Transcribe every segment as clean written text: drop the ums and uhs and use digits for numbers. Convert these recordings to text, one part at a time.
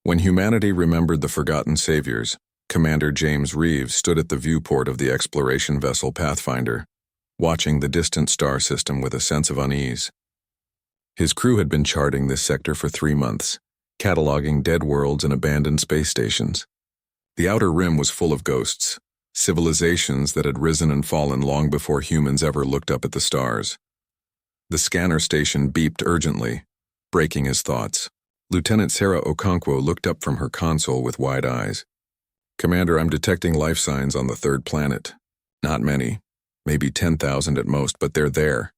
When humanity remembered the forgotten saviors, Commander James Reeves stood at the viewport of the exploration vessel Pathfinder, watching the distant star system with a sense of unease. His crew had been charting this sector for 3 months, cataloging dead worlds and abandoned space stations. The outer rim was full of ghosts, civilizations that had risen and fallen long before humans ever looked up at the stars. The scanner station beeped urgently, breaking his thoughts. Lieutenant Sarah Okonkwo looked up from her console with wide eyes. "Commander, I'm detecting life signs on the third planet. Not many, maybe 10,000 at most, but they're there."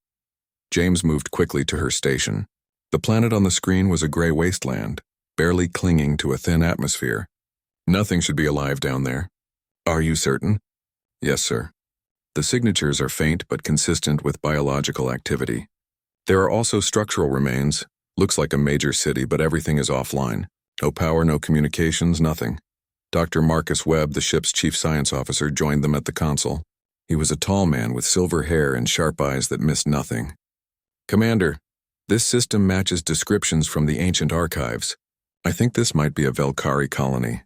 James moved quickly to her station. The planet on the screen was a gray wasteland, barely clinging to a thin atmosphere. "Nothing should be alive down there." "Are you certain?" "Yes, sir. The signatures are faint but consistent with biological activity. There are also structural remains. Looks like a major city, but everything is offline. No power, no communications, nothing." Dr. Marcus Webb, the ship's chief science officer, joined them at the console. He was a tall man with silver hair and sharp eyes that missed nothing. "Commander, this system matches descriptions from the ancient archives. I think this might be a Velkari colony."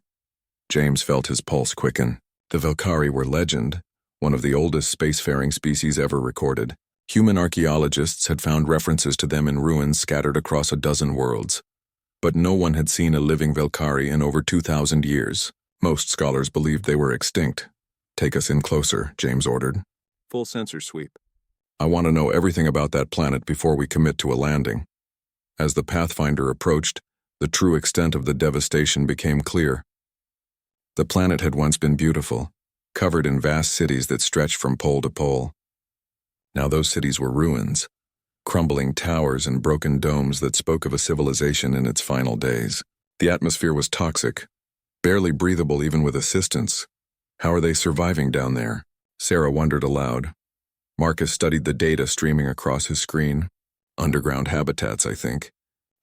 James felt his pulse quicken. The Velkari were legend, one of the oldest spacefaring species ever recorded. Human archaeologists had found references to them in ruins scattered across a dozen worlds. But no one had seen a living Velkari in over 2,000 years. Most scholars believed they were extinct. "Take us in closer," James ordered. Full sensor sweep. "I want to know everything about that planet before we commit to a landing." As the Pathfinder approached, the true extent of the devastation became clear. The planet had once been beautiful, covered in vast cities that stretched from pole to pole. Now those cities were ruins, crumbling towers and broken domes that spoke of a civilization in its final days. The atmosphere was toxic, barely breathable even with assistance. How are they surviving down there? Sarah wondered aloud. Marcus studied the data streaming across his screen. Underground habitats, I think.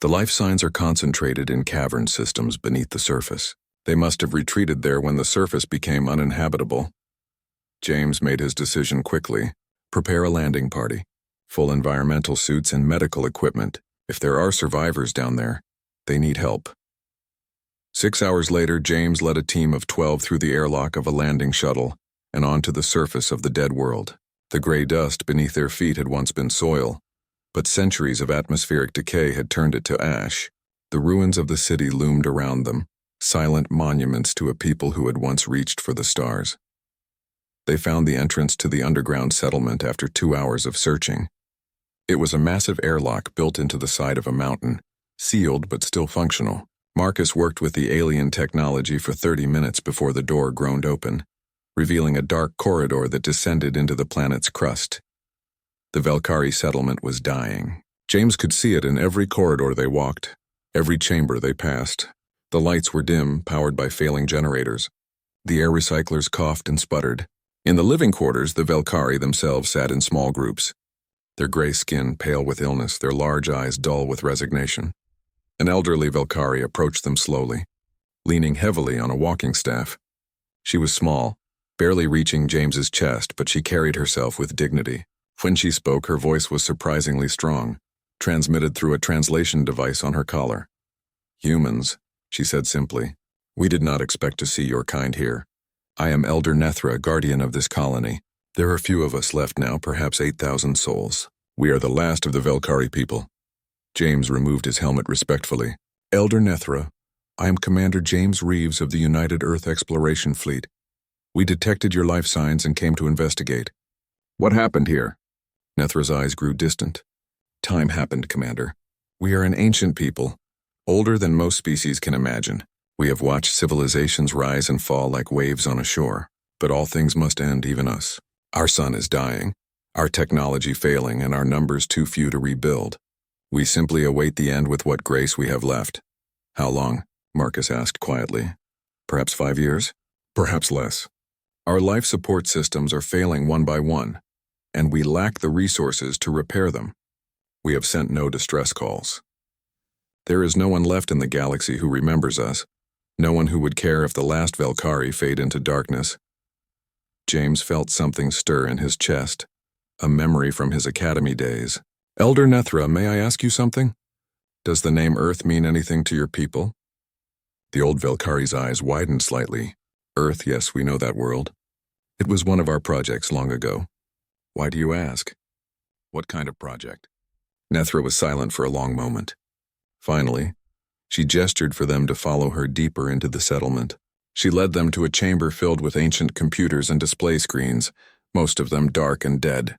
The life signs are concentrated in cavern systems beneath the surface. They must have retreated there when the surface became uninhabitable. James made his decision quickly. Prepare a landing party. Full environmental suits and medical equipment. If there are survivors down there, they need help. 6 hours later, James led a team of 12 through the airlock of a landing shuttle and onto the surface of the dead world. The gray dust beneath their feet had once been soil, but centuries of atmospheric decay had turned it to ash. The ruins of the city loomed around them, silent monuments to a people who had once reached for the stars. They found the entrance to the underground settlement after 2 hours of searching. It was a massive airlock built into the side of a mountain, sealed but still functional. Marcus worked with the alien technology for 30 minutes before the door groaned open, revealing a dark corridor that descended into the planet's crust. The Velkari settlement was dying. James could see it in every corridor they walked, every chamber they passed. The lights were dim, powered by failing generators. The air recyclers coughed and sputtered. In the living quarters, the Velkari themselves sat in small groups, their gray skin pale with illness, their large eyes dull with resignation. An elderly Velkari approached them slowly, leaning heavily on a walking staff. She was small, barely reaching James's chest, but she carried herself with dignity. When she spoke, her voice was surprisingly strong, transmitted through a translation device on her collar. "Humans," she said simply, "we did not expect to see your kind here. I am Elder Nethra, guardian of this colony. There are few of us left now, perhaps 8,000 souls. We are the last of the Velkari people." James removed his helmet respectfully. "Elder Nethra, I am Commander James Reeves of the United Earth Exploration Fleet. We detected your life signs and came to investigate." "What happened here?" Nethra's eyes grew distant. "Time happened, Commander. We are an ancient people, older than most species can imagine. We have watched civilizations rise and fall like waves on a shore, but all things must end, even us. Our sun is dying, our technology failing, and our numbers too few to rebuild. We simply await the end with what grace we have left." "How long?" Marcus asked quietly. "Perhaps 5 years? Perhaps less. Our life support systems are failing one by one, and we lack the resources to repair them. We have sent no distress calls. There is no one left in the galaxy who remembers us, no one who would care if the last Velkari fade into darkness." James felt something stir in his chest, a memory from his academy days. "Elder Nethra, may I ask you something? Does the name Earth mean anything to your people?" The old Velkari's eyes widened slightly. Earth, yes, we know that world. It was one of our projects long ago. Why do you ask? What kind of project? Nethra was silent for a long moment. Finally, she gestured for them to follow her deeper into the settlement. She led them to a chamber filled with ancient computers and display screens, most of them dark and dead.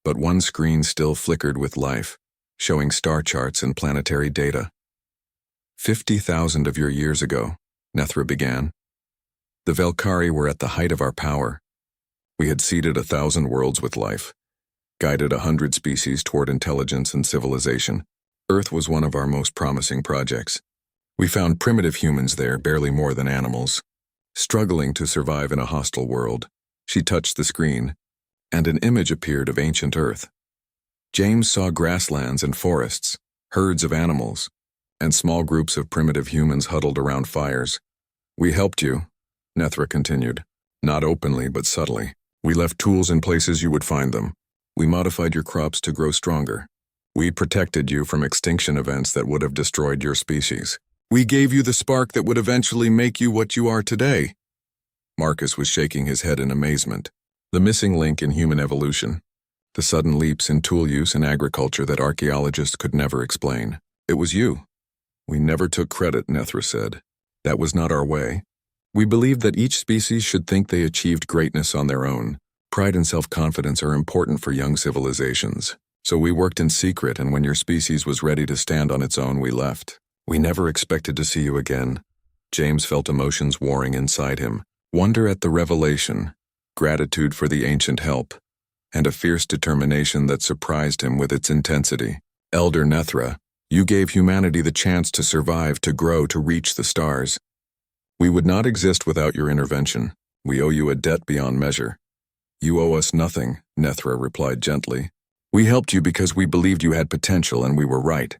But one screen still flickered with life, showing star charts and planetary data. 50,000 of your years ago, Nethra began. The Velkari were at the height of our power. We had seeded 1,000 worlds with life, guided 100 species toward intelligence and civilization. Earth was one of our most promising projects. We found primitive humans there, barely more than animals, struggling to survive in a hostile world. She touched the screen, and an image appeared of ancient Earth. James saw grasslands and forests, herds of animals, and small groups of primitive humans huddled around fires. We helped you, Nethra continued, not openly but subtly. We left tools in places you would find them. We modified your crops to grow stronger. We protected you from extinction events that would have destroyed your species. We gave you the spark that would eventually make you what you are today. Marcus was shaking his head in amazement. The missing link in human evolution. The sudden leaps in tool use and agriculture that archaeologists could never explain. It was you. We never took credit, Nethra said. That was not our way. We believed that each species should think they achieved greatness on their own. Pride and self-confidence are important for young civilizations. So we worked in secret, and when your species was ready to stand on its own, we left. We never expected to see you again. James felt emotions warring inside him. Wonder at the revelation, gratitude for the ancient help, and a fierce determination that surprised him with its intensity. Elder Nethra, you gave humanity the chance to survive, to grow, to reach the stars. We would not exist without your intervention. We owe you a debt beyond measure. You owe us nothing, Nethra replied gently. We helped you because we believed you had potential, and we were right.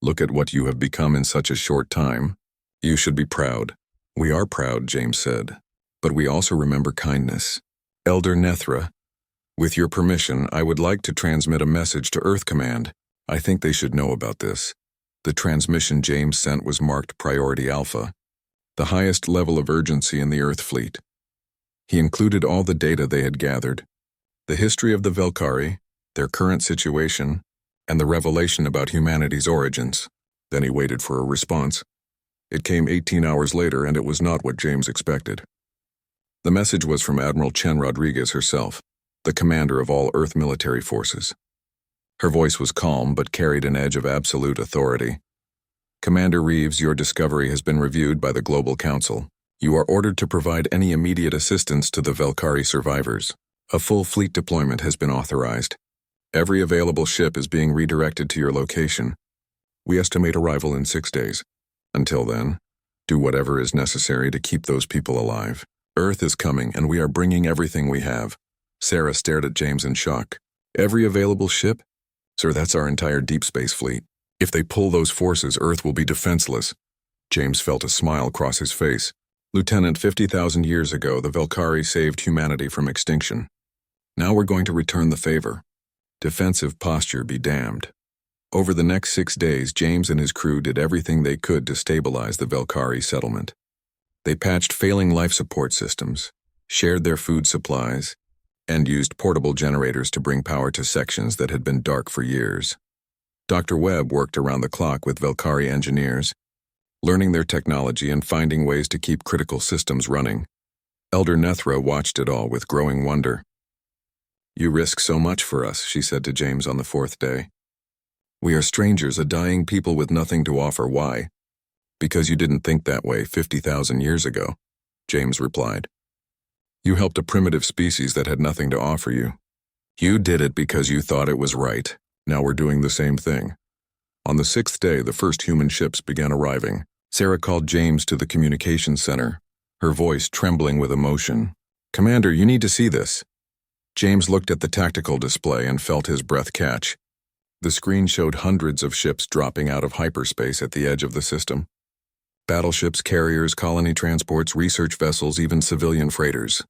Look at what you have become in such a short time. You should be proud. We are proud, James said. But we also remember kindness. Elder Nethra, with your permission, I would like to transmit a message to Earth Command. I think they should know about this. The transmission James sent was marked Priority Alpha, the highest level of urgency in the Earth fleet. He included all the data they had gathered, the history of the Velkari, their current situation, and the revelation about humanity's origins. Then he waited for a response. It came 18 hours later, and it was not what James expected. The message was from Admiral Chen Rodriguez herself, the commander of all Earth military forces. Her voice was calm but carried an edge of absolute authority. Commander Reeves, your discovery has been reviewed by the Global Council. You are ordered to provide any immediate assistance to the Velkari survivors. A full fleet deployment has been authorized. Every available ship is being redirected to your location. We estimate arrival in 6 days. Until then, do whatever is necessary to keep those people alive. Earth is coming, and we are bringing everything we have. Sarah stared at James in shock. Every available ship? Sir, that's our entire deep space fleet. If they pull those forces, Earth will be defenseless. James felt a smile cross his face. Lieutenant, 50,000 years ago, the Velkari saved humanity from extinction. Now we're going to return the favor. Defensive posture be damned. Over the next 6 days, James and his crew did everything they could to stabilize the Velkari settlement. They patched failing life support systems, shared their food supplies, and used portable generators to bring power to sections that had been dark for years. Dr. Webb worked around the clock with Velkari engineers, learning their technology and finding ways to keep critical systems running. Elder Nethra watched it all with growing wonder. You risk so much for us, she said to James on the 4th day. We are strangers, a dying people with nothing to offer. Why? Because you didn't think that way 50,000 years ago, James replied. You helped a primitive species that had nothing to offer you. You did it because you thought it was right. Now we're doing the same thing. On the 6th day, the first human ships began arriving. Sarah called James to the communications center, her voice trembling with emotion. Commander, you need to see this. James looked at the tactical display and felt his breath catch. The screen showed hundreds of ships dropping out of hyperspace at the edge of the system. Battleships, carriers, colony transports, research vessels, even civilian freighters.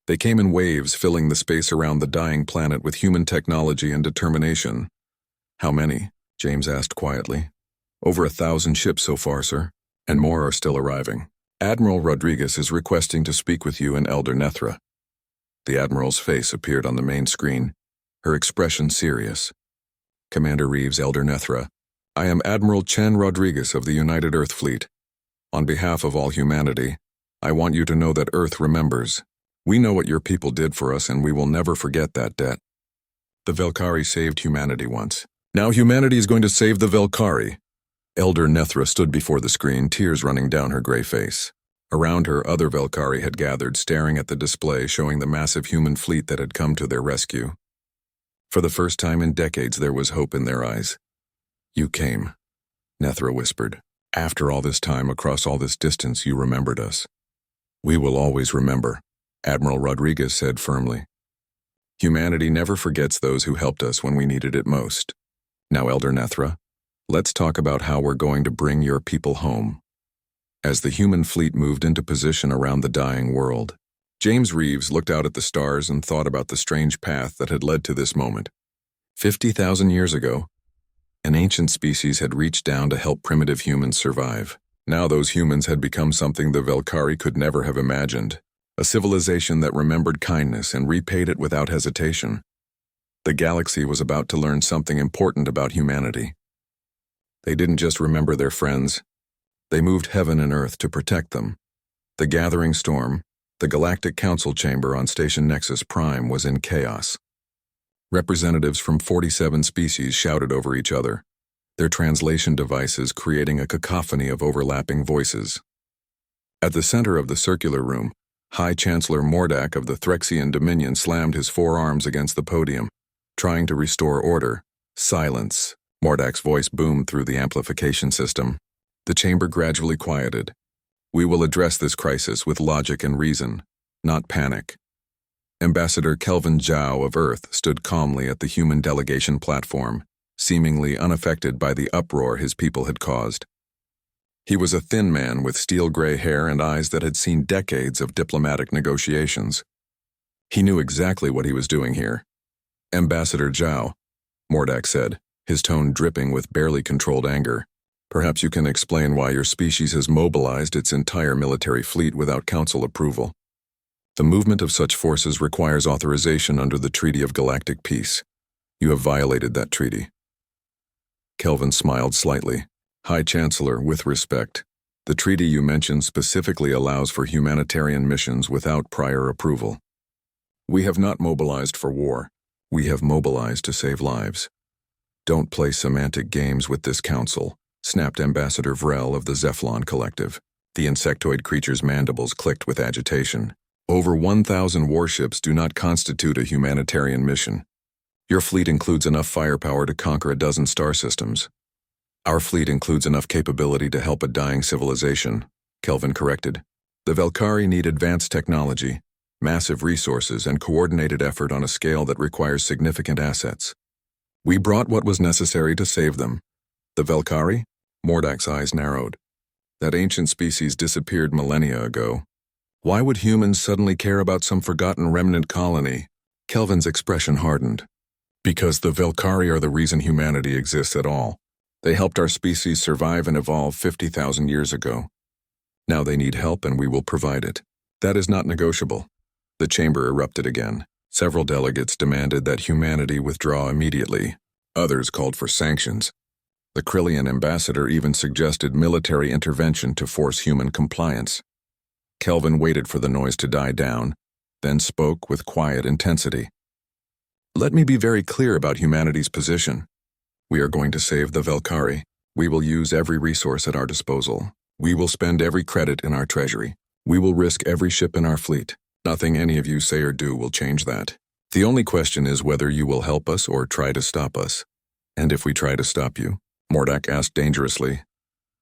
They came in waves, filling the space around the dying planet with human technology and determination. How many? James asked quietly. Over 1,000 ships so far, sir. And more are still arriving. Admiral Rodriguez is requesting to speak with you and Elder Nethra. The Admiral's face appeared on the main screen, her expression serious. Commander Reeves, Elder Nethra, I am Admiral Chen Rodriguez of the United Earth Fleet. On behalf of all humanity, I want you to know that Earth remembers. We know what your people did for us, and we will never forget that debt. The Velkari saved humanity once. Now humanity is going to save the Velkari. Elder Nethra stood before the screen, tears running down her gray face. Around her, other Velkari had gathered, staring at the display showing the massive human fleet that had come to their rescue. For the first time in decades, there was hope in their eyes. You came, Nethra whispered. After all this time, across all this distance, you remembered us. We will always remember, Admiral Rodriguez said firmly. Humanity never forgets those who helped us when we needed it most. Now, Elder Nethra, let's talk about how we're going to bring your people home. As the human fleet moved into position around the dying world, James Reeves looked out at the stars and thought about the strange path that had led to this moment. 50,000 years ago, an ancient species had reached down to help primitive humans survive. Now those humans had become something the Velkari could never have imagined, a civilization that remembered kindness and repaid it without hesitation. The galaxy was about to learn something important about humanity. They didn't just remember their friends. They moved heaven and earth to protect them. The gathering storm, the Galactic Council chamber on Station Nexus Prime, was in chaos. Representatives from 47 species shouted over each other, their translation devices creating a cacophony of overlapping voices. At the center of the circular room, High Chancellor Mordak of the Threxian Dominion slammed his forearms against the podium, trying to restore order. Silence. Mordak's voice boomed through the amplification system. The chamber gradually quieted. We will address this crisis with logic and reason, not panic. Ambassador Kelvin Zhao of Earth stood calmly at the human delegation platform, seemingly unaffected by the uproar his people had caused. He was a thin man with steel-gray hair and eyes that had seen decades of diplomatic negotiations. He knew exactly what he was doing here. Ambassador Zhao, Mordak said, his tone dripping with barely controlled anger. Perhaps you can explain why your species has mobilized its entire military fleet without council approval. The movement of such forces requires authorization under the Treaty of Galactic Peace. You have violated that treaty. Kelvin smiled slightly. High Chancellor, with respect, the treaty you mentioned specifically allows for humanitarian missions without prior approval. We have not mobilized for war. We have mobilized to save lives. Don't play semantic games with this council, snapped Ambassador Vrel of the Zephlon Collective. The insectoid creature's mandibles clicked with agitation. Over 1,000 warships do not constitute a humanitarian mission. Your fleet includes enough firepower to conquer a dozen star systems. Our fleet includes enough capability to help a dying civilization, Kelvin corrected. The Velkari need advanced technology, massive resources, and coordinated effort on a scale that requires significant assets. We brought what was necessary to save them. The Velkari? Mordak's eyes narrowed. That ancient species disappeared millennia ago. Why would humans suddenly care about some forgotten remnant colony? Kelvin's expression hardened. Because the Velkari are the reason humanity exists at all. They helped our species survive and evolve 50,000 years ago. Now they need help and we will provide it. That is not negotiable. The chamber erupted again. Several delegates demanded that humanity withdraw immediately. Others called for sanctions. The Krillian ambassador even suggested military intervention to force human compliance. Kelvin waited for the noise to die down, then spoke with quiet intensity. Let me be very clear about humanity's position. We are going to save the Velkari. We will use every resource at our disposal. We will spend every credit in our treasury. We will risk every ship in our fleet. Nothing any of you say or do will change that. The only question is whether you will help us or try to stop us. And if we try to stop you, Mordak asked dangerously,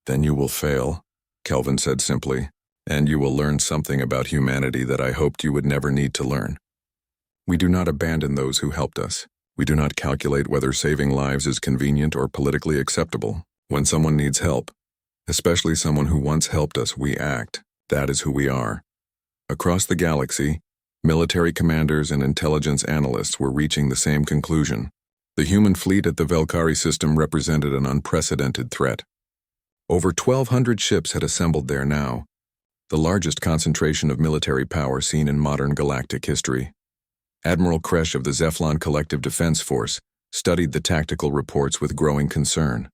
then you will fail, Kelvin said simply, and you will learn something about humanity that I hoped you would never need to learn. We do not abandon those who helped us. We do not calculate whether saving lives is convenient or politically acceptable. When someone needs help, especially someone who once helped us, we act. That is who we are. Across the galaxy, military commanders and intelligence analysts were reaching the same conclusion. The human fleet at the Velkari system represented an unprecedented threat. Over 1,200 ships had assembled there now, the largest concentration of military power seen in modern galactic history. Admiral Kresh of the Zephlon Collective Defense Force studied the tactical reports with growing concern.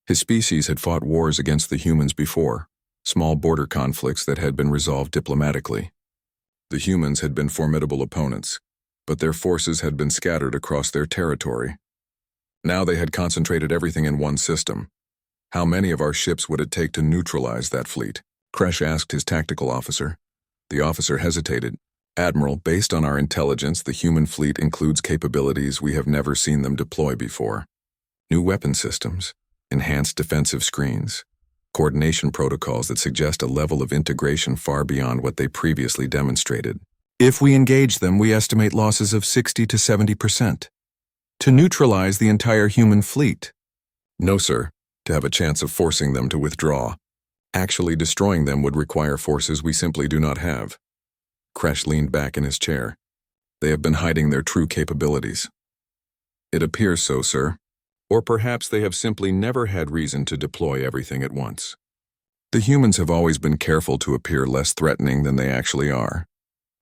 His species had fought wars against the humans before, small border conflicts that had been resolved diplomatically. The humans had been formidable opponents, but their forces had been scattered across their territory. Now they had concentrated everything in one system. How many of our ships would it take to neutralize that fleet? Kresh asked his tactical officer. The officer hesitated. Admiral, based on our intelligence, the human fleet includes capabilities we have never seen them deploy before. New weapon systems, enhanced defensive screens, coordination protocols that suggest a level of integration far beyond what they previously demonstrated. If we engage them, we estimate losses of 60 to 70%. To neutralize the entire human fleet. No, sir, to have a chance of forcing them to withdraw. Actually destroying them would require forces we simply do not have. Kresh leaned back in his chair. They have been hiding their true capabilities. It appears so, sir. Or perhaps they have simply never had reason to deploy everything at once. The humans have always been careful to appear less threatening than they actually are.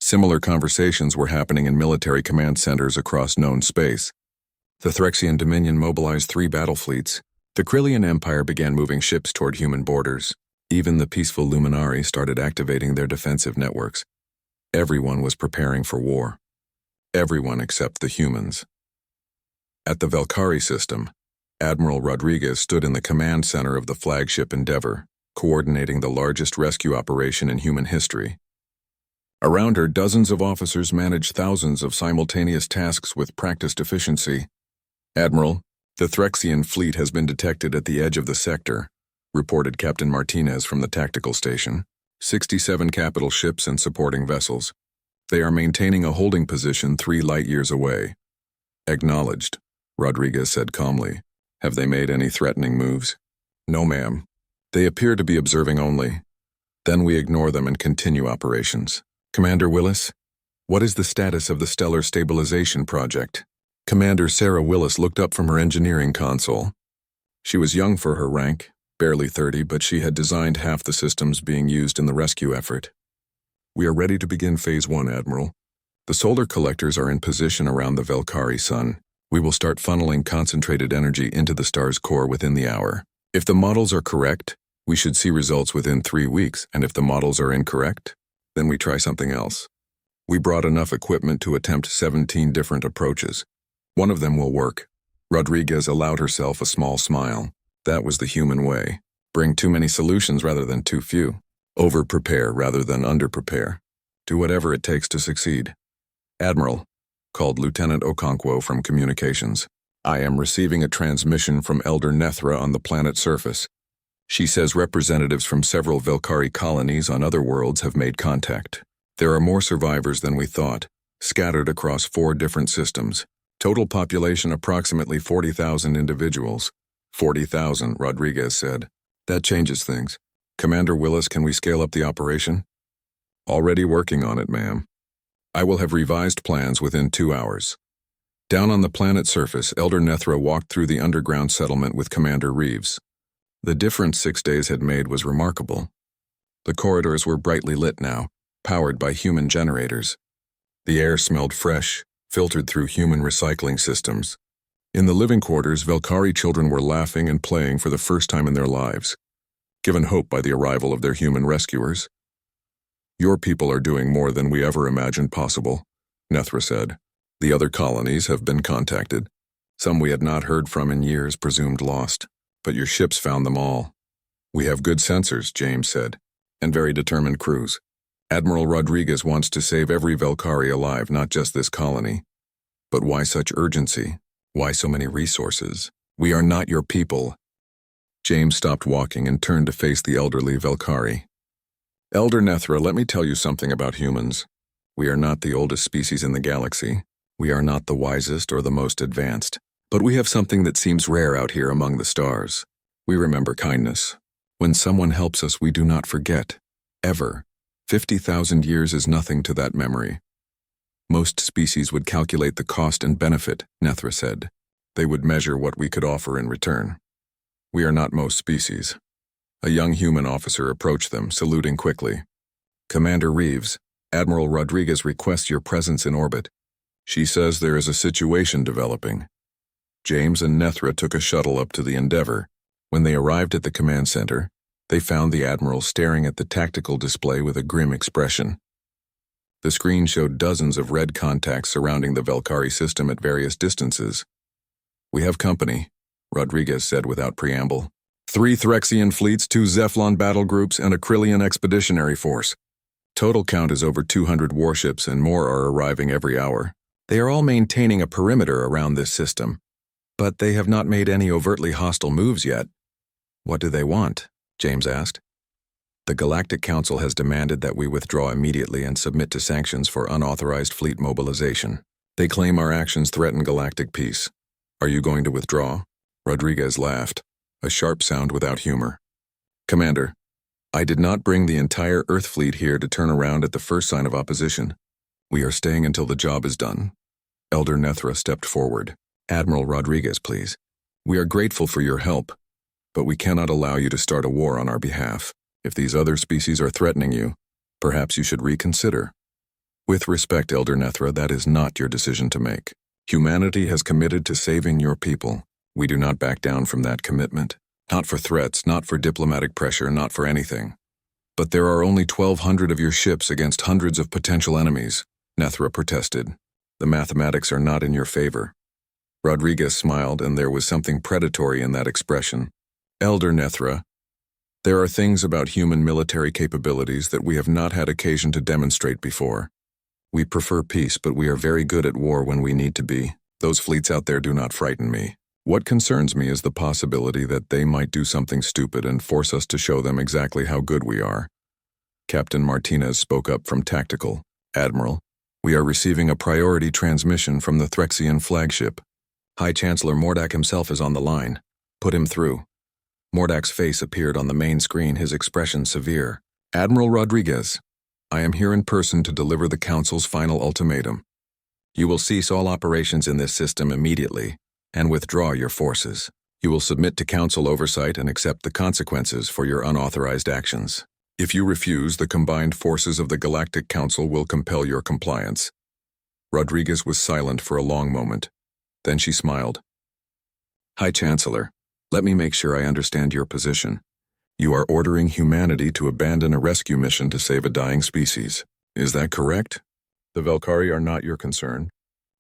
Similar conversations were happening in military command centers across known space. The Threxian Dominion mobilized 3 battle fleets. The Krillian Empire began moving ships toward human borders. Even the peaceful Luminari started activating their defensive networks. Everyone was preparing for war. Everyone except the humans. At the Velkari system, Admiral Rodriguez stood in the command center of the flagship Endeavor, coordinating the largest rescue operation in human history. Around her, dozens of officers managed thousands of simultaneous tasks with practiced efficiency. Admiral, the Threxian fleet has been detected at the edge of the sector, reported Captain Martinez from the tactical station. 67 capital ships and supporting vessels. They are maintaining a holding position 3 light-years away. Acknowledged, Rodriguez said calmly. Have they made any threatening moves? No, ma'am. They appear to be observing only. Then we ignore them and continue operations. Commander Willis, what is the status of the Stellar Stabilization Project? Commander Sarah Willis looked up from her engineering console. She was young for her rank, barely 30, but she had designed half the systems being used in the rescue effort. We are ready to begin Phase 1, Admiral. The solar collectors are in position around the Velkari sun. We will start funneling concentrated energy into the star's core within the hour. If the models are correct, we should see results within 3 weeks, and if the models are incorrect, then we try something else. We brought enough equipment to attempt 17 different approaches. One of them will work. Rodriguez allowed herself a small smile. That was the human way. Bring too many solutions rather than too few. Over-prepare rather than under-prepare. Do whatever it takes to succeed. Admiral, called Lieutenant Okonkwo from Communications. I am receiving a transmission from Elder Nethra on the planet's surface. She says representatives from several Velkari colonies on other worlds have made contact. There are more survivors than we thought, scattered across 4 different systems. Total population approximately 40,000 individuals. 40,000, Rodriguez said. That changes things. Commander Willis, can we scale up the operation? Already working on it, ma'am. I will have revised plans within 2 hours. Down on the planet's surface, Elder Nethra walked through the underground settlement with Commander Reeves. The difference 6 days had made was remarkable. The corridors were brightly lit now, powered by human generators. The air smelled fresh, filtered through human recycling systems. In the living quarters, Velkari children were laughing and playing for the first time in their lives, given hope by the arrival of their human rescuers. Your people are doing more than we ever imagined possible, Nethra said. The other colonies have been contacted. Some we had not heard from in years, presumed lost. But your ships found them all. We have good sensors, James said, and very determined crews. Admiral Rodriguez wants to save every Velkari alive, not just this colony. But why such urgency? Why so many resources? We are not your people. James stopped walking and turned to face the elderly Velkari. Elder Nethra, let me tell you something about humans. We are not the oldest species in the galaxy. We are not the wisest or the most advanced. But we have something that seems rare out here among the stars. We remember kindness. When someone helps us, we do not forget. Ever. 50,000 years is nothing to that memory. Most species would calculate the cost and benefit, Nethra said. They would measure what we could offer in return. We are not most species. A young human officer approached them, saluting quickly. "Commander Reeves, Admiral Rodriguez requests your presence in orbit. She says there is a situation developing." James and Nethra took a shuttle up to the Endeavor. When they arrived at the command center, they found the Admiral staring at the tactical display with a grim expression. The screen showed dozens of red contacts surrounding the Velkari system at various distances. "We have company," Rodriguez said without preamble. 3 Threxian fleets, 2 Zephlon battle groups, and a Krillian expeditionary force. Total count is over 200 warships, and more are arriving every hour. They are all maintaining a perimeter around this system, but they have not made any overtly hostile moves yet. "What do they want?" James asked. "The Galactic Council has demanded that we withdraw immediately and submit to sanctions for unauthorized fleet mobilization. They claim our actions threaten galactic peace. Are you going to withdraw?" Rodriguez laughed, a sharp sound without humor. "Commander, I did not bring the entire Earth fleet here to turn around at the first sign of opposition. We are staying until the job is done." Elder Nethra stepped forward. "Admiral Rodriguez, please. We are grateful for your help, but we cannot allow you to start a war on our behalf. If these other species are threatening you, perhaps you should reconsider." "With respect, Elder Nethra, that is not your decision to make. Humanity has committed to saving your people. We do not back down from that commitment. Not for threats, not for diplomatic pressure, not for anything. But there are only 1,200 of your ships against hundreds of potential enemies," Nethra protested. "The mathematics are not in your favor." Rodriguez smiled, and there was something predatory in that expression. "Elder Nethra, there are things about human military capabilities that we have not had occasion to demonstrate before. We prefer peace, but we are very good at war when we need to be. Those fleets out there do not frighten me. What concerns me is the possibility that they might do something stupid and force us to show them exactly how good we are." Captain Martinez spoke up from Tactical. "Admiral, we are receiving a priority transmission from the Threxian flagship. High Chancellor Mordak himself is on the line. Put him through." Mordak's face appeared on the main screen, his expression severe. "Admiral Rodriguez, I am here in person to deliver the Council's final ultimatum. You will cease all operations in this system immediately and withdraw your forces. You will submit to Council oversight and accept the consequences for your unauthorized actions. If you refuse, the combined forces of the Galactic Council will compel your compliance." Rodriguez was silent for a long moment. Then she smiled. "High Chancellor, let me make sure I understand your position. You are ordering humanity to abandon a rescue mission to save a dying species. Is that correct? The Velkari are not your concern.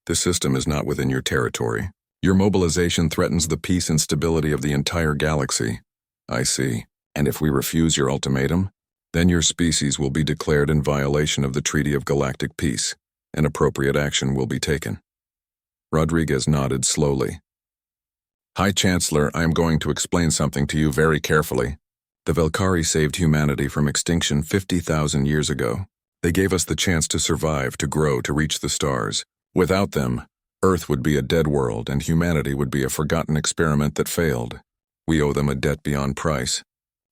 This system is not within your territory. Your mobilization threatens the peace and stability of the entire galaxy." "I see. And if we refuse your ultimatum, then your species will be declared in violation of the Treaty of Galactic Peace, and appropriate action will be taken." Rodriguez nodded slowly. "High Chancellor, I am going to explain something to you very carefully. The Velkari saved humanity from extinction 50,000 years ago. They gave us the chance to survive, to grow, to reach the stars. Without them, Earth would be a dead world and humanity would be a forgotten experiment that failed. We owe them a debt beyond price,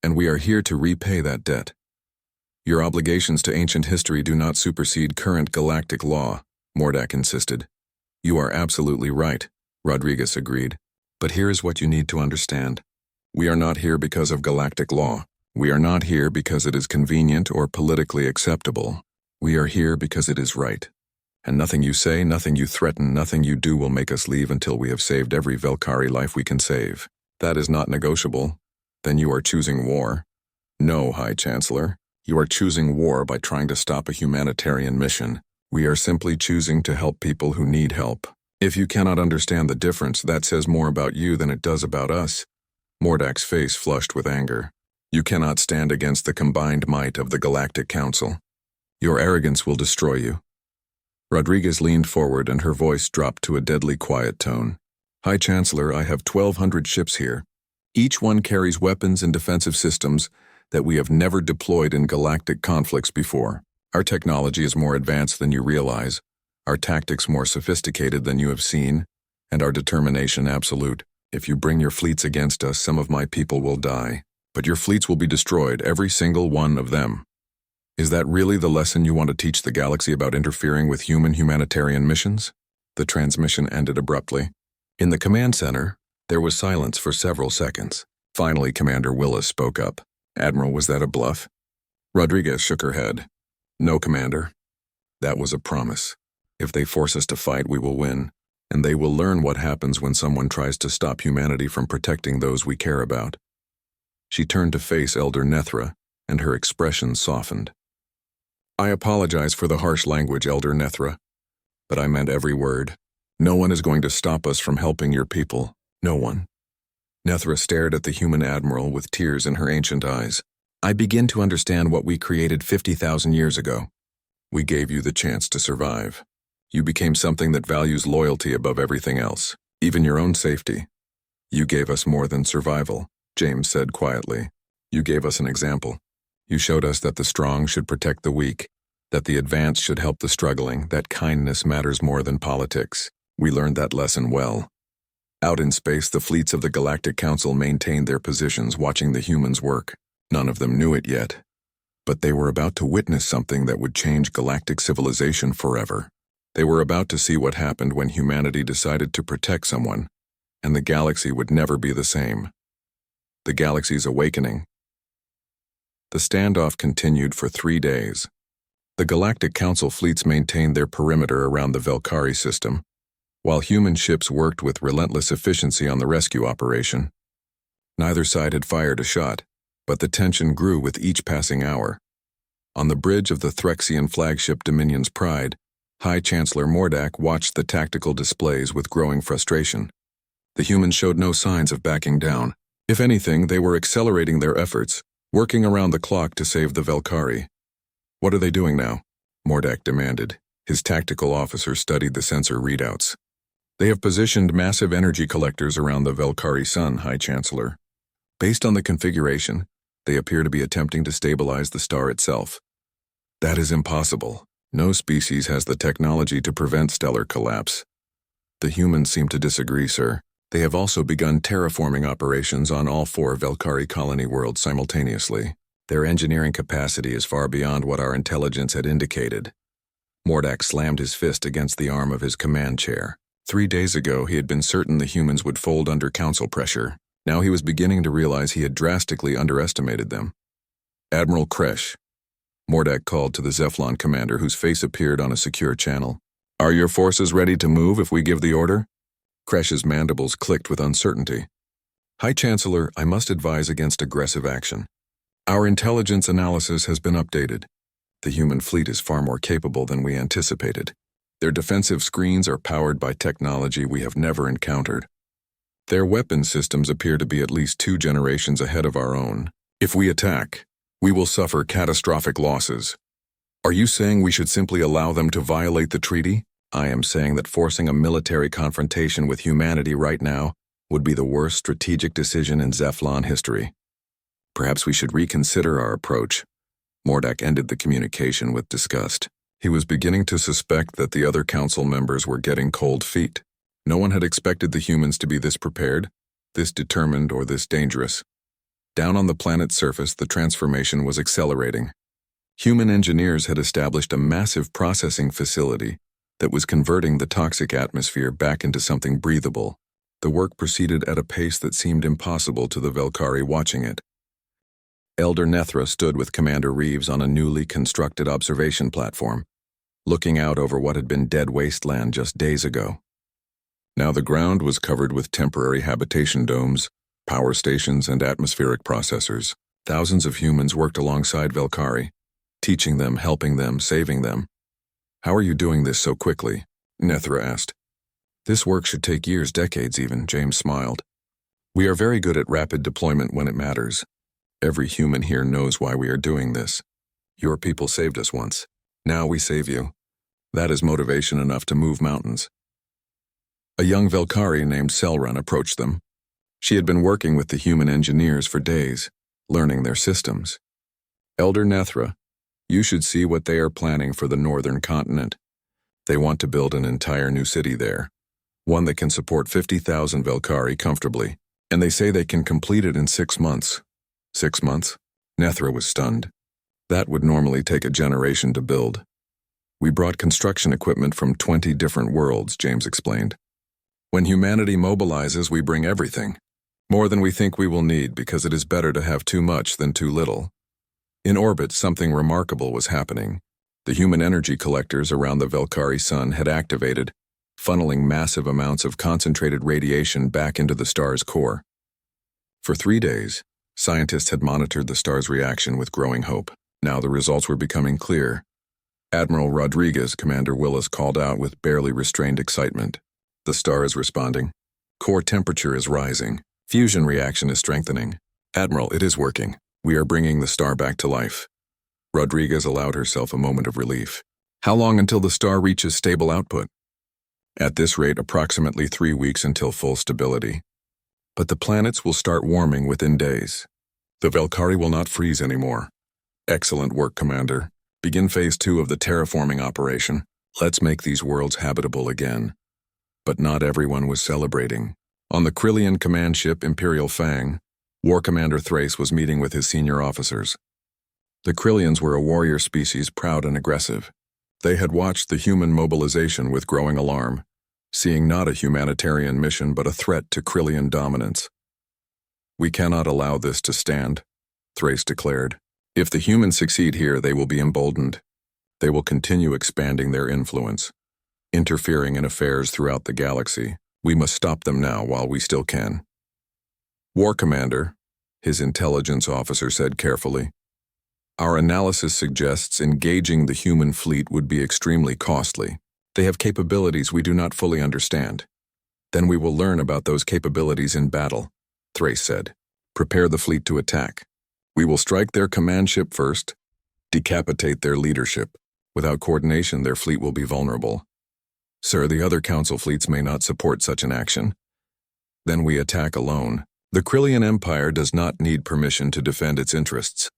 and we are here to repay that debt. Your obligations to ancient history do not supersede current galactic law," Mordak insisted. "You are absolutely right," Rodriguez agreed. "But here is what you need to understand. We are not here because of galactic law. We are not here because it is convenient or politically acceptable. We are here because it is right. And nothing you say, nothing you threaten, nothing you do will make us leave until we have saved every Velkari life we can save. That is not negotiable. Then you are choosing war." "No, High Chancellor. You are choosing war by trying to stop a humanitarian mission. We are simply choosing to help people who need help. If you cannot understand the difference, that says more about you than it does about us." Mordak's face flushed with anger. "You cannot stand against the combined might of the Galactic Council. Your arrogance will destroy you." Rodriguez leaned forward and her voice dropped to a deadly quiet tone. "High Chancellor, I have 1,200 ships here. Each one carries weapons and defensive systems that we have never deployed in galactic conflicts before. Our technology is more advanced than you realize, our tactics more sophisticated than you have seen, and our determination absolute. If you bring your fleets against us, some of my people will die, but your fleets will be destroyed, every single one of them. Is that really the lesson you want to teach the galaxy about interfering with humanitarian missions?" The transmission ended abruptly. In the command center, there was silence for several seconds. Finally, Commander Willis spoke up. Admiral, was that a bluff? Rodriguez shook her head. No, Commander. That was a promise. If they force us to fight, we will win, and they will learn what happens when someone tries to stop humanity from protecting those we care about. She turned to face Elder Nethra, and her expression softened. I apologize for the harsh language, Elder Nethra, but I meant every word. No one is going to stop us from helping your people. No one. Nethra stared at the human admiral with tears in her ancient eyes. I begin to understand what we created 50,000 years ago. We gave you the chance to survive. You became something that values loyalty above everything else, even your own safety. You gave us more than survival, James said quietly. You gave us an example. You showed us that the strong should protect the weak, that the advanced should help the struggling, that kindness matters more than politics. We learned that lesson well. Out in space, the fleets of the Galactic Council maintained their positions, watching the humans work. None of them knew it yet, but they were about to witness something that would change galactic civilization forever. They were about to see what happened when humanity decided to protect someone, and the galaxy would never be the same. The galaxy's awakening. The standoff continued for 3 days. The Galactic Council fleets maintained their perimeter around the Velkari system, while human ships worked with relentless efficiency on the rescue operation. Neither side had fired a shot, but the tension grew with each passing hour. On the bridge of the Threxian flagship Dominion's Pride, High Chancellor Mordak watched the tactical displays with growing frustration. The humans showed no signs of backing down. If anything, they were accelerating their efforts, working around the clock to save the Velkari. What are they doing now? Mordak demanded. His tactical officer studied the sensor readouts. They have positioned massive energy collectors around the Velkari sun, High Chancellor. Based on the configuration, they appear to be attempting to stabilize the star itself. That is impossible. No species has the technology to prevent stellar collapse. The humans seem to disagree, sir. They have also begun terraforming operations on all 4 Velkari colony worlds simultaneously. Their engineering capacity is far beyond what our intelligence had indicated. Mordak slammed his fist against the arm of his command chair. 3 days ago, he had been certain the humans would fold under council pressure. Now he was beginning to realize he had drastically underestimated them. Admiral Kresh, Mordak called to the Zephlon commander, whose face appeared on a secure channel. Are your forces ready to move if we give the order? Kresh's mandibles clicked with uncertainty. High Chancellor, I must advise against aggressive action. Our intelligence analysis has been updated. The human fleet is far more capable than we anticipated. Their defensive screens are powered by technology we have never encountered. Their weapon systems appear to be at least 2 generations ahead of our own. If we attack, we will suffer catastrophic losses. Are you saying we should simply allow them to violate the treaty? I am saying that forcing a military confrontation with humanity right now would be the worst strategic decision in Zephlon history. Perhaps we should reconsider our approach. Mordak ended the communication with disgust. He was beginning to suspect that the other council members were getting cold feet. No one had expected the humans to be this prepared, this determined, or this dangerous. Down on the planet's surface, the transformation was accelerating. Human engineers had established a massive processing facility that was converting the toxic atmosphere back into something breathable. The work proceeded at a pace that seemed impossible to the Velkari watching it. Elder Nethra stood with Commander Reeves on a newly constructed observation platform, looking out over what had been dead wasteland just days ago. Now the ground was covered with temporary habitation domes, power stations, and atmospheric processors. Thousands of humans worked alongside Velkari, teaching them, helping them, saving them. How are you doing this so quickly? Nethra asked. This work should take years, decades even, James smiled. We are very good at rapid deployment when it matters. Every human here knows why we are doing this. Your people saved us once. Now we save you. That is motivation enough to move mountains. A young Velkari named Selrun approached them. She had been working with the human engineers for days, learning their systems. Elder Nethra, you should see what they are planning for the northern continent. They want to build an entire new city there, one that can support 50,000 Velkari comfortably, and they say they can complete it in 6 months. 6 months? Nethra was stunned. That would normally take a generation to build. We brought construction equipment from 20 different worlds, James explained. When humanity mobilizes, we bring everything. More than we think we will need because it is better to have too much than too little. In orbit, something remarkable was happening. The human energy collectors around the Valkyrie sun had activated, funneling massive amounts of concentrated radiation back into the star's core. For 3 days, scientists had monitored the star's reaction with growing hope. Now the results were becoming clear. Admiral Rodriguez, Commander Willis called out with barely restrained excitement. The star is responding. Core temperature is rising. Fusion reaction is strengthening. Admiral, it is working. We are bringing the star back to life. Rodriguez allowed herself a moment of relief. How long until the star reaches stable output? At this rate, approximately 3 weeks until full stability. But the planets will start warming within days. The Valkyrie will not freeze anymore. Excellent work, Commander. Begin Phase 2 of the terraforming operation. Let's make these worlds habitable again. But not everyone was celebrating. On the Krillian command ship Imperial Fang, War Commander Thrace was meeting with his senior officers. The Krillians were a warrior species, proud and aggressive. They had watched the human mobilization with growing alarm, seeing not a humanitarian mission but a threat to Krillian dominance. We cannot allow this to stand, Thrace declared. If the humans succeed here, they will be emboldened. They will continue expanding their influence, interfering in affairs throughout the galaxy. We must stop them now while we still can. War Commander, his intelligence officer said carefully, our analysis suggests engaging the human fleet would be extremely costly. They have capabilities we do not fully understand. Then we will learn about those capabilities in battle, Thrace said. Prepare the fleet to attack. We will strike their command ship first, decapitate their leadership. Without coordination, their fleet will be vulnerable. Sir, the other council fleets may not support such an action. Then we attack alone. The Krillian Empire does not need permission to defend its interests.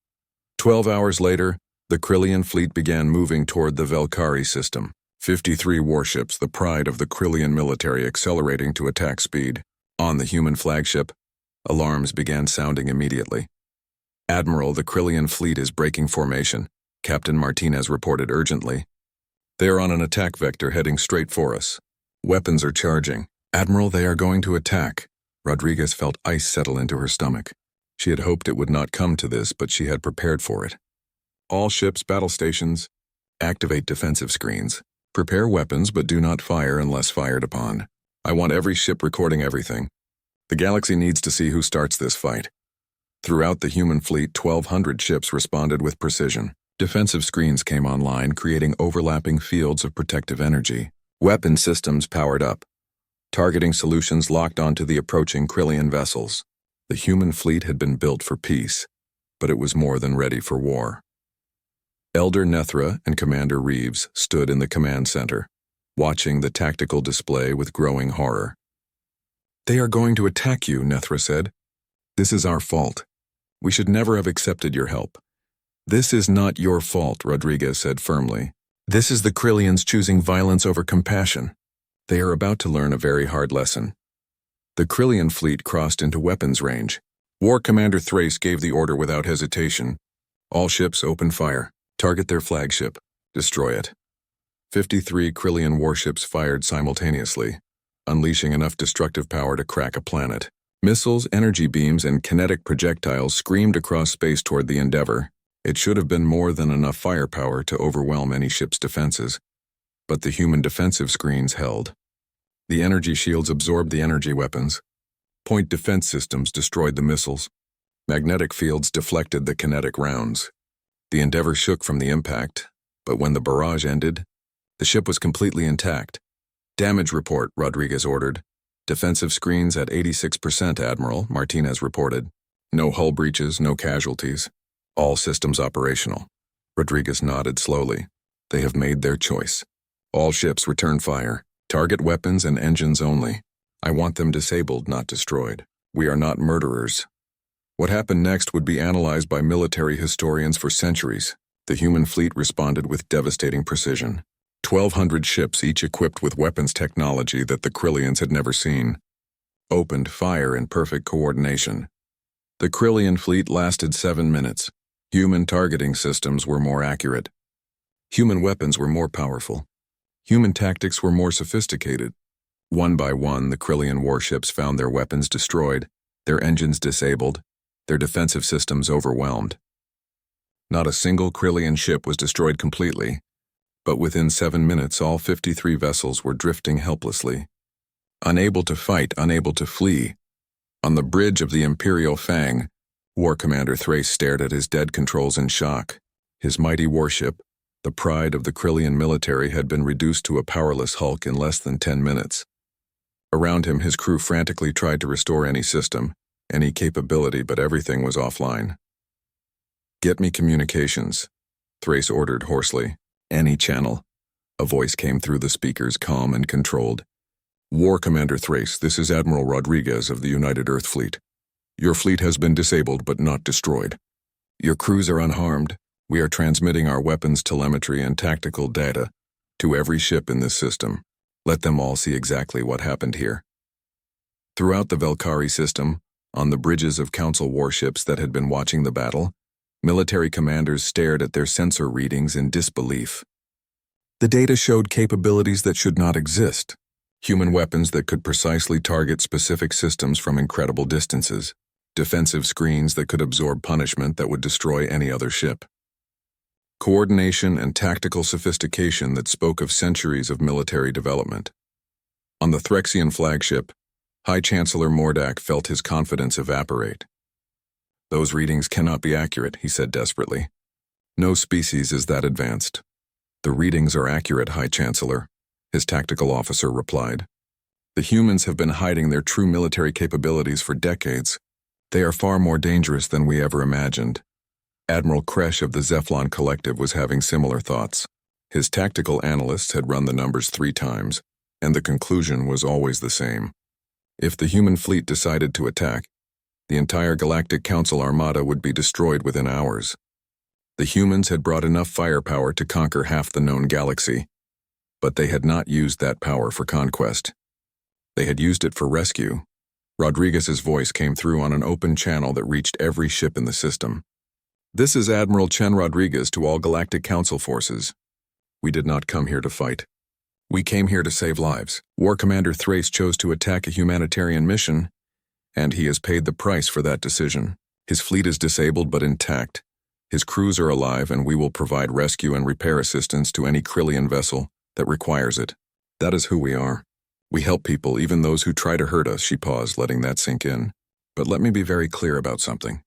12 hours later, the Krillian fleet began moving toward the Valkyrie system. 53 warships, the pride of the Krillian military, accelerating to attack speed. On the human flagship, alarms began sounding immediately. Admiral, the Krillian fleet is breaking formation, Captain Martinez reported urgently. They are on an attack vector heading straight for us. Weapons are charging. Admiral, they are going to attack. Rodriguez felt ice settle into her stomach. She had hoped it would not come to this, but she had prepared for it. All ships, battle stations, activate defensive screens. Prepare weapons, but do not fire unless fired upon. I want every ship recording everything. The galaxy needs to see who starts this fight. Throughout the human fleet, 1,200 ships responded with precision. Defensive screens came online, creating overlapping fields of protective energy. Weapon systems powered up. Targeting solutions locked onto the approaching Krillian vessels. The human fleet had been built for peace, but it was more than ready for war. Elder Nethra and Commander Reeves stood in the command center, watching the tactical display with growing horror. They are going to attack you, Nethra said. This is our fault. We should never have accepted your help. This is not your fault, Rodriguez said firmly. This is the Krillians choosing violence over compassion. They are about to learn a very hard lesson. The Krillian fleet crossed into weapons range. War Commander Thrace gave the order without hesitation. All ships open fire. Target their flagship. Destroy it. 53 Krillian warships fired simultaneously, unleashing enough destructive power to crack a planet. Missiles, energy beams, and kinetic projectiles screamed across space toward the Endeavor. It should have been more than enough firepower to overwhelm any ship's defenses. But the human defensive screens held. The energy shields absorbed the energy weapons. Point defense systems destroyed the missiles. Magnetic fields deflected the kinetic rounds. The Endeavor shook from the impact, but when the barrage ended, the ship was completely intact. Damage report, Rodriguez ordered. Defensive screens at 86%, Admiral, Martinez reported. No hull breaches, no casualties. All systems operational. Rodriguez nodded slowly. They have made their choice. All ships return fire. Target weapons and engines only. I want them disabled, not destroyed. We are not murderers. What happened next would be analyzed by military historians for centuries. The human fleet responded with devastating precision. 1,200 ships, each equipped with weapons technology that the Krillians had never seen, opened fire in perfect coordination. The Krillian fleet lasted 7 minutes. Human targeting systems were more accurate. Human weapons were more powerful. Human tactics were more sophisticated. One by one, the Krillian warships found their weapons destroyed, their engines disabled, their defensive systems overwhelmed. Not a single Krillian ship was destroyed completely, but within 7 minutes all 53 vessels were drifting helplessly. Unable to fight, unable to flee. On the bridge of the Imperial Fang, War Commander Thrace stared at his dead controls in shock. His mighty warship, the pride of the Krillian military, had been reduced to a powerless hulk in less than 10 minutes. Around him, his crew frantically tried to restore any system, any capability, but everything was offline. "Get me communications," Thrace ordered hoarsely. "Any channel." A voice came through the speakers, calm and controlled. "War Commander Thrace, this is Admiral Rodriguez of the United Earth Fleet. Your fleet has been disabled but not destroyed. Your crews are unharmed. We are transmitting our weapons telemetry and tactical data to every ship in this system. Let them all see exactly what happened here." Throughout the Velkari system, on the bridges of Council warships that had been watching the battle, military commanders stared at their sensor readings in disbelief. The data showed capabilities that should not exist. Human weapons that could precisely target specific systems from incredible distances. Defensive screens that could absorb punishment that would destroy any other ship. Coordination and tactical sophistication that spoke of centuries of military development. On the Threxian flagship, High Chancellor Mordak felt his confidence evaporate. "Those readings cannot be accurate," he said desperately. "No species is that advanced." "The readings are accurate, High Chancellor," his tactical officer replied. "The humans have been hiding their true military capabilities for decades. They are far more dangerous than we ever imagined." Admiral Kresh of the Zephlon Collective was having similar thoughts. His tactical analysts had run the numbers 3 times, and the conclusion was always the same. If the human fleet decided to attack, the entire Galactic Council armada would be destroyed within hours. The humans had brought enough firepower to conquer half the known galaxy, but they had not used that power for conquest. They had used it for rescue. Rodriguez's voice came through on an open channel that reached every ship in the system. "This is Admiral Chen Rodriguez to all Galactic Council forces. We did not come here to fight. We came here to save lives. War Commander Thrace chose to attack a humanitarian mission, and he has paid the price for that decision. His fleet is disabled but intact. His crews are alive, and we will provide rescue and repair assistance to any Krillian vessel that requires it. That is who we are. We help people, even those who try to hurt us." She paused, letting that sink in. "But let me be very clear about something.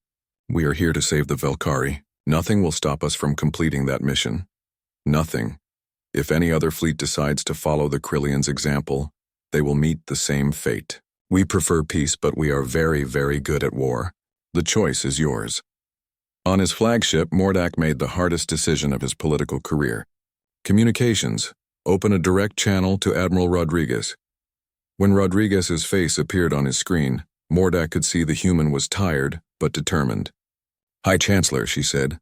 We are here to save the Velkari. Nothing will stop us from completing that mission. Nothing. If any other fleet decides to follow the Krillians' example, they will meet the same fate. We prefer peace, but we are very, very good at war. The choice is yours." On his flagship, Mordak made the hardest decision of his political career. Communications. Open a direct channel to Admiral Rodriguez. When Rodriguez's face appeared on his screen, Mordak could see the human was tired, but determined. "High Chancellor," she said,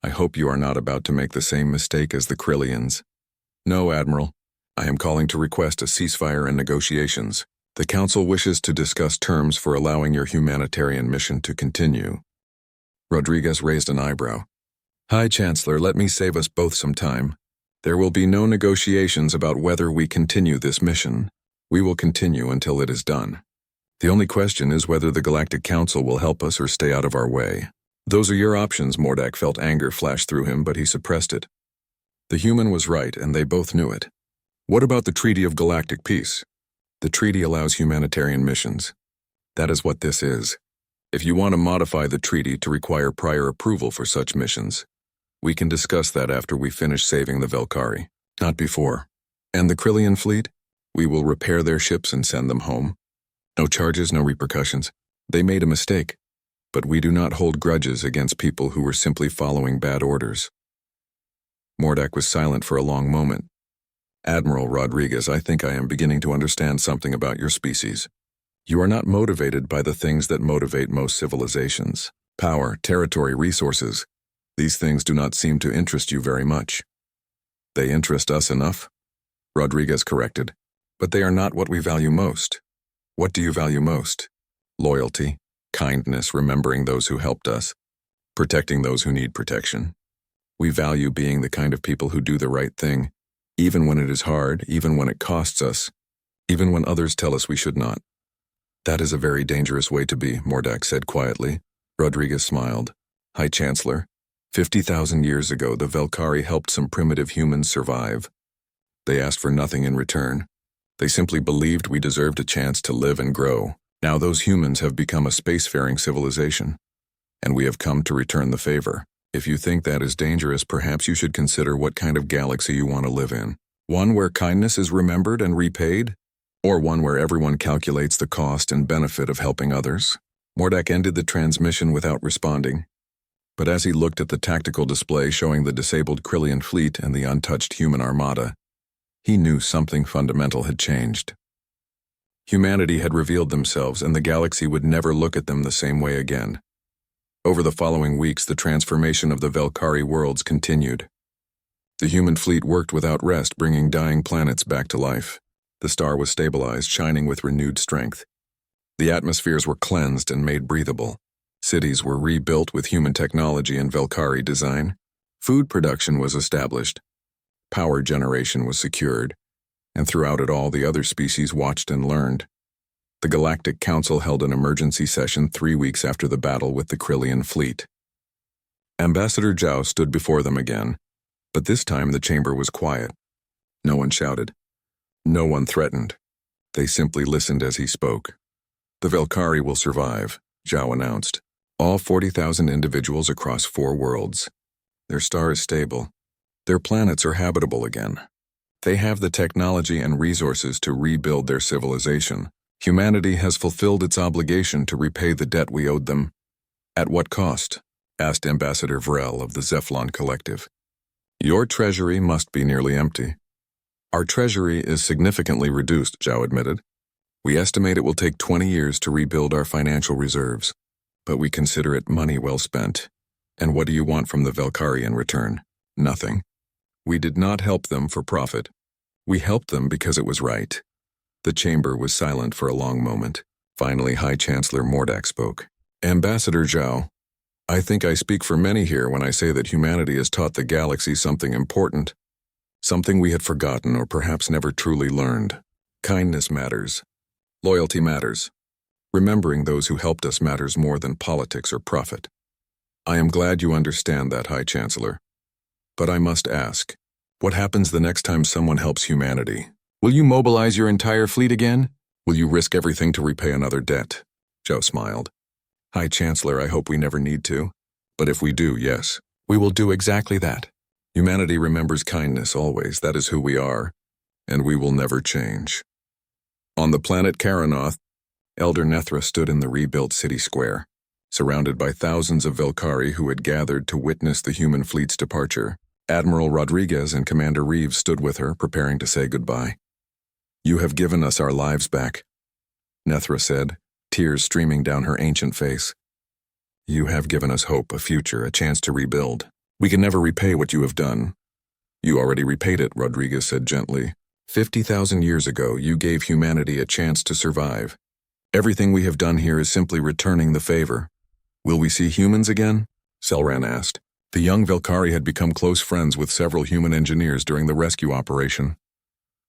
"I hope you are not about to make the same mistake as the Krillians." "No, Admiral. I am calling to request a ceasefire and negotiations. The Council wishes to discuss terms for allowing your humanitarian mission to continue." Rodriguez raised an eyebrow. "High Chancellor, let me save us both some time. There will be no negotiations about whether we continue this mission. We will continue until it is done. The only question is whether the Galactic Council will help us or stay out of our way." "Those are your options." Mordak felt anger flash through him, but he suppressed it. The human was right, and they both knew it. "What about the Treaty of Galactic Peace?" "The treaty allows humanitarian missions. That is what this is. If you want to modify the treaty to require prior approval for such missions, we can discuss that after we finish saving the Velkari. Not before. And the Krillian fleet? We will repair their ships and send them home. No charges, no repercussions. They made a mistake. But we do not hold grudges against people who were simply following bad orders." Mordak was silent for a long moment. "Admiral Rodriguez, I think I am beginning to understand something about your species. You are not motivated by the things that motivate most civilizations. Power, territory, resources. These things do not seem to interest you very much." "They interest us enough," Rodriguez corrected. "But they are not what we value most." "What do you value most?" "Loyalty, kindness, remembering those who helped us, protecting those who need protection. We value being the kind of people who do the right thing, even when it is hard, even when it costs us, even when others tell us we should not." That is a very dangerous way to be, Mordak said quietly. Rodriguez smiled. High Chancellor, 50,000 years ago the Velkari helped some primitive humans survive. They asked for nothing in return. They simply believed we deserved a chance to live and grow. Now those humans have become a spacefaring civilization, and we have come to return the favor. If you think that is dangerous, perhaps you should consider what kind of galaxy you want to live in. One where kindness is remembered and repaid? Or one where everyone calculates the cost and benefit of helping others? Mordak ended the transmission without responding, but as he looked at the tactical display showing the disabled Krillian fleet and the untouched human armada, he knew something fundamental had changed. Humanity had revealed themselves, and the galaxy would never look at them the same way again. Over the following weeks, the transformation of the Velkari worlds continued. The human fleet worked without rest, bringing dying planets back to life. The star was stabilized, shining with renewed strength. The atmospheres were cleansed and made breathable. Cities were rebuilt with human technology and Velkari design. Food production was established. Power generation was secured. And throughout it all, the other species watched and learned. The Galactic Council held an emergency session 3 weeks after the battle with the Krillian fleet. Ambassador Zhao stood before them again, but this time the chamber was quiet. No one shouted. No one threatened. They simply listened as he spoke. The Velkari will survive, Zhao announced. All 40,000 individuals across 4 worlds. Their star is stable. Their planets are habitable again. They have the technology and resources to rebuild their civilization. Humanity has fulfilled its obligation to repay the debt we owed them. At what cost? Asked Ambassador Vrel of the Zephlon Collective. Your treasury must be nearly empty. Our treasury is significantly reduced, Zhao admitted. We estimate it will take 20 years to rebuild our financial reserves, but we consider it money well spent. And what do you want from the Velkari in return? Nothing. We did not help them for profit. We helped them because it was right. The chamber was silent for a long moment. Finally, High Chancellor Mordak spoke. Ambassador Zhao, I think I speak for many here when I say that humanity has taught the galaxy something important, something we had forgotten or perhaps never truly learned. Kindness matters. Loyalty matters. Remembering those who helped us matters more than politics or profit. I am glad you understand that, High Chancellor. But I must ask, what happens the next time someone helps humanity? Will you mobilize your entire fleet again? Will you risk everything to repay another debt? Zhao smiled. High Chancellor, I hope we never need to. But if we do, yes, we will do exactly that. Humanity remembers kindness always. That is who we are. And we will never change. On the planet Karanoth, Elder Nethra stood in the rebuilt city square, surrounded by thousands of Velkari who had gathered to witness the human fleet's departure. Admiral Rodriguez and Commander Reeves stood with her, preparing to say goodbye. You have given us our lives back, Nethra said, tears streaming down her ancient face. You have given us hope, a future, a chance to rebuild. We can never repay what you have done. You already repaid it, Rodriguez said gently. 50,000 years ago, you gave humanity a chance to survive. Everything we have done here is simply returning the favor. Will we see humans again? Selran asked. The young Velkari had become close friends with several human engineers during the rescue operation.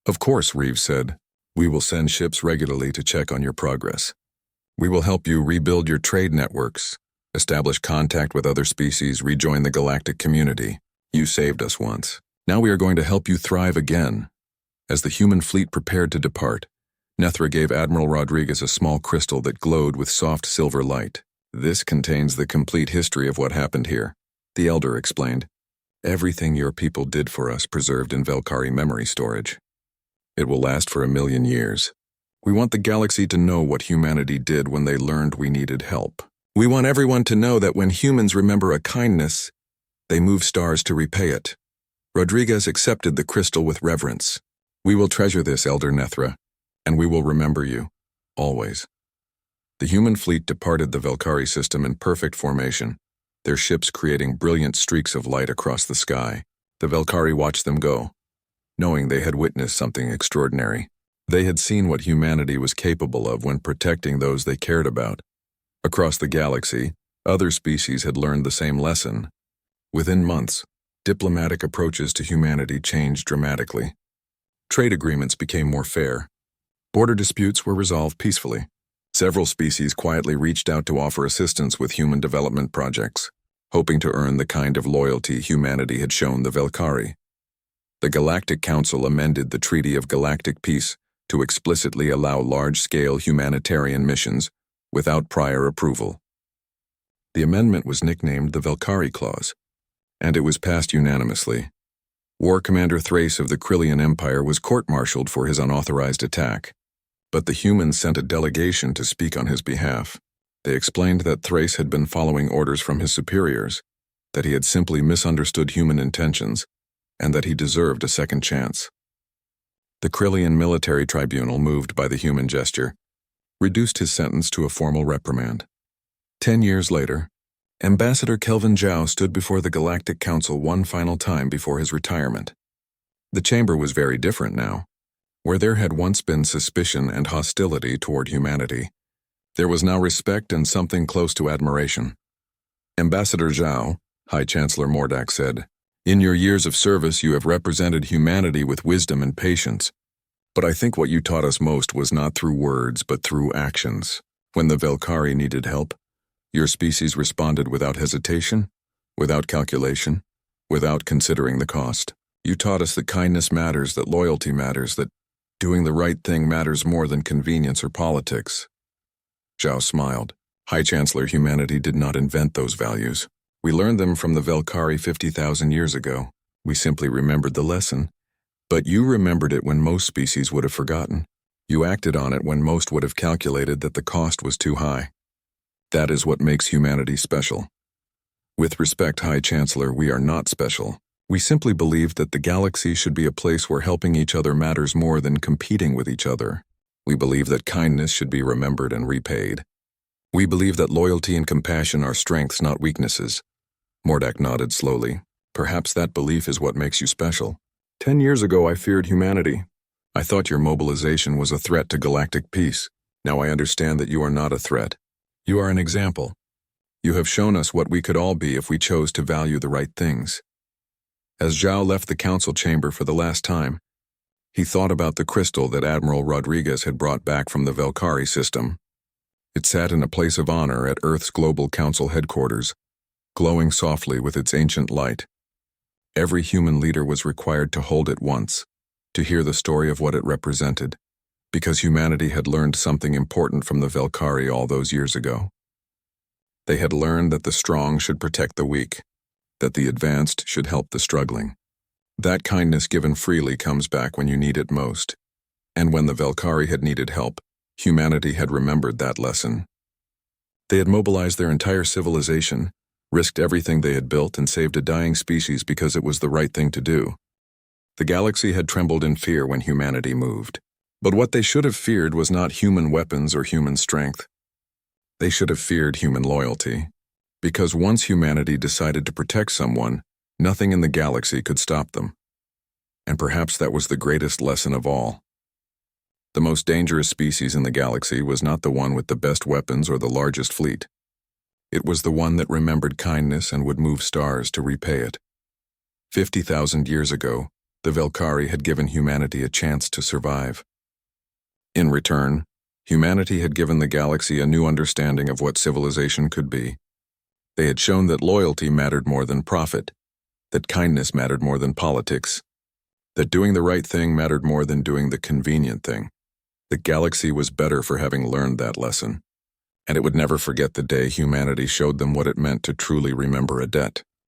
Of course, Reeves said. We will send ships regularly to check on your progress. We will help you rebuild your trade networks, establish contact with other species, rejoin the galactic community. You saved us once. Now we are going to help you thrive again. As the human fleet prepared to depart, Nethra gave Admiral Rodriguez a small crystal that glowed with soft silver light. This contains the complete history of what happened here, the Elder explained. Everything your people did for us preserved in Velkari memory storage. It will last for 1,000,000 years. We want the galaxy to know what humanity did when they learned we needed help. We want everyone to know that when humans remember a kindness, they move stars to repay it. Rodriguez accepted the crystal with reverence. We will treasure this, Elder Nethra, and we will remember you, always. The human fleet departed the Velkari system in perfect formation, their ships creating brilliant streaks of light across the sky. The Velkari watched them go, knowing they had witnessed something extraordinary. They had seen what humanity was capable of when protecting those they cared about. Across the galaxy, other species had learned the same lesson. Within months, diplomatic approaches to humanity changed dramatically. Trade agreements became more fair. Border disputes were resolved peacefully. Several species quietly reached out to offer assistance with human development projects, hoping to earn the kind of loyalty humanity had shown the Velkari. The Galactic Council amended the Treaty of Galactic Peace to explicitly allow large-scale humanitarian missions without prior approval. The amendment was nicknamed the Velkari Clause, and it was passed unanimously. War Commander Thrace of the Krillian Empire was court-martialed for his unauthorized attack, but the humans sent a delegation to speak on his behalf. They explained that Thrace had been following orders from his superiors, that he had simply misunderstood human intentions, and that he deserved a second chance. The Krillian military tribunal, moved by the human gesture, reduced his sentence to a formal reprimand. 10 years later, Ambassador Kelvin Zhao stood before the Galactic Council one final time before his retirement. The chamber was very different now. Where there had once been suspicion and hostility toward humanity, there was now respect and something close to admiration. Ambassador Zhao, High Chancellor Mordak said, "In your years of service you have represented humanity with wisdom and patience. But I think what you taught us most was not through words but through actions. When the Velkari needed help, your species responded without hesitation, without calculation, without considering the cost. You taught us that kindness matters, that loyalty matters, that doing the right thing matters more than convenience or politics." Zhao smiled. High Chancellor, humanity did not invent those values. We learned them from the Velkari 50,000 years ago. We simply remembered the lesson. But you remembered it when most species would have forgotten. You acted on it when most would have calculated that the cost was too high. That is what makes humanity special. With respect, High Chancellor, we are not special. We simply believe that the galaxy should be a place where helping each other matters more than competing with each other. We believe that kindness should be remembered and repaid. We believe that loyalty and compassion are strengths, not weaknesses. Mordak nodded slowly. Perhaps that belief is what makes you special. 10 years ago I feared humanity. I thought your mobilization was a threat to galactic peace. Now I understand that you are not a threat. You are an example. You have shown us what we could all be if we chose to value the right things. As Zhao left the council chamber for the last time, he thought about the crystal that Admiral Rodriguez had brought back from the Velkari system. It sat in a place of honor at Earth's Global Council headquarters, glowing softly with its ancient light. Every human leader was required to hold it once, to hear the story of what it represented, because humanity had learned something important from the Velkari all those years ago. They had learned that the strong should protect the weak, that the advanced should help the struggling. That kindness given freely comes back when you need it most. And when the Velkari had needed help, humanity had remembered that lesson. They had mobilized their entire civilization, risked everything they had built, and saved a dying species because it was the right thing to do. The galaxy had trembled in fear when humanity moved. But what they should have feared was not human weapons or human strength. They should have feared human loyalty. Because once humanity decided to protect someone, nothing in the galaxy could stop them. And perhaps that was the greatest lesson of all. The most dangerous species in the galaxy was not the one with the best weapons or the largest fleet. It was the one that remembered kindness and would move stars to repay it. 50,000 years ago, the Velkari had given humanity a chance to survive. In return, humanity had given the galaxy a new understanding of what civilization could be. They had shown that loyalty mattered more than profit, that kindness mattered more than politics, that doing the right thing mattered more than doing the convenient thing. The galaxy was better for having learned that lesson, and it would never forget the day humanity showed them what it meant to truly remember a debt.